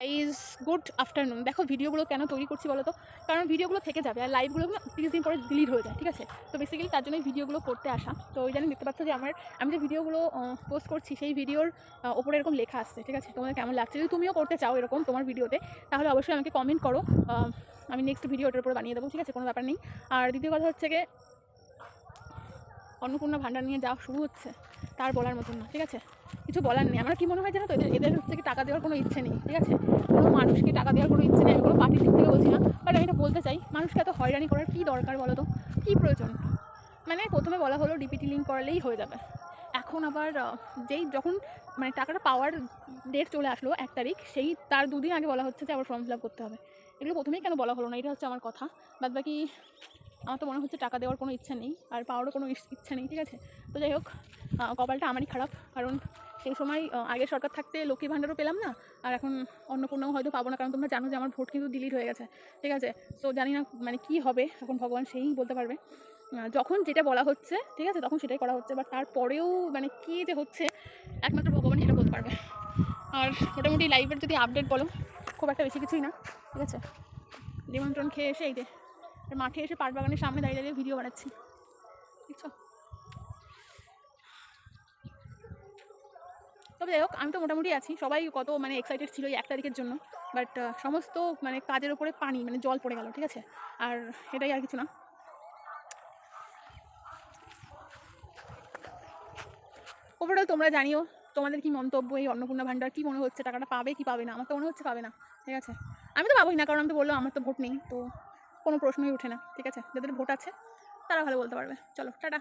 Is good afternoon. দেখো ভিডিওগুলো কেন তৈরি করছি বলো তো, কারণ ভিডিওগুলো থেকে যাবে আর লাইভগুলো না 30 দিন পরে ডিলিট হয়ে যায়, ঠিক আছে? তো বেসিক্যালি তার জন্যই ভিডিওগুলো করতে আসা। তো ওই জন্য দেখতে পাচ্ছ যে আমি যে ভিডিওগুলো পোস্ট করছি সেই ভিডিওর ওপরে এরকম লেখা আসছে, ঠিক আছে? তোমাদের কেমন লাগছে? যদি তুমিও করতে চাও এরকম তোমার ভিডিওতে, তাহলে অবশ্যই আমাকে কমেন্ট করো। আমি নেক্সট ভিডিও ওটার উপরে বানিয়ে দেবো, ঠিক আছে? কোনো ব্যাপার নেই। আর দ্বিতীয় কথা হচ্ছে গিয়ে অন্নপূর্ণা ভাণ্ডার নিয়ে যাওয়া শুরু হচ্ছে, তার বলার মতন না, ঠিক আছে? কিছু বলার নেই। আমার কি মনে হয় জানো তো, এদের হচ্ছে কি টাকা দেওয়ার কোনো ইচ্ছে নেই, ঠিক আছে? কোনো মানুষকে টাকা দেওয়ার কোনো ইচ্ছে নেই। আমি কোনো পার্টির দিক থেকে বলছি না, বাট আমি এটা বলতে চাই, মানুষকে এত হয়রানি করার কী দরকার বলো তো? কী প্রয়োজন? মানে প্রথমে বলা হলো ডিপিটি লিঙ্ক করলেই হয়ে যাবে। এখন আবার যখন মানে টাকাটা পাওয়ার ডেট চলে আসলো 1 তারিখ, সেই তার 2 দিন আগে বলা হচ্ছে যে আবার ফর্ম ফিল আপ করতে হবে। এগুলো প্রথমেই কেন বলা হলো না? এটা হচ্ছে আমার কথা। বাদবাকি আমার তো মনে হচ্ছে টাকা দেওয়ার কোনো ইচ্ছা নেই, আর পাওয়ারও কোনো ইচ্ছা নেই, ঠিক আছে? তো যাই হোক, কপালটা আমারই খারাপ, কারণ সেই সময় আগের সরকার থাকতে লক্ষ্মী ভাণ্ডারও পেলাম না, আর এখন অন্নপূর্ণাও হয়তো পাবো না, কারণ তোমরা জানো যে আমার ভোট কিন্তু ডিলিট হয়ে গেছে, ঠিক আছে? সো জানি না মানে কী হবে এখন, ভগবান সেই বলতে পারবে। যখন যেটা বলা হচ্ছে, ঠিক আছে, তখন সেটাই করা হচ্ছে, বাট তারপরেও মানে কী যে হচ্ছে একমাত্র ভগবান সেটা বলতে পারবে। আর মোটামুটি লাইভের যদি আপডেট বলো, খুব একটা বেশি কিছুই না, ঠিক আছে? নিমন্ত্রণ খেয়ে এসে এই যে মাঠে এসে পাট বাগানের সামনে দাঁড়িয়ে দাঁড়িয়ে ভিডিও বানাচ্ছি, বুঝছো? তবে যাই হোক, আমি তো মোটামুটি আছি। সবাই কত মানে এক্সাইটেড ছিল এই 1 তারিখের জন্য, বাট সমস্ত মানে কাজের ওপরে পানি মানে জল পড়ে গেল, ঠিক আছে? আর এটাই, আর কিছু না। ওভারঅল তোমরা জানিও তোমাদের কি মন্তব্য এই অন্নপূর্ণা ভাণ্ডার, কি মনে হচ্ছে টাকাটা পাবে কি পাবে না? আমার তো মনে হচ্ছে পাবে না, ঠিক আছে? আমি তো পাবোই না, কারণ আমি তো বললাম আমার তো ভোট নেই, তো কোনো প্রশ্নই ওঠে না, ঠিক আছে? যাদের ভোট আছে তারা ভালো বলতে পারবে। চলো টাটা।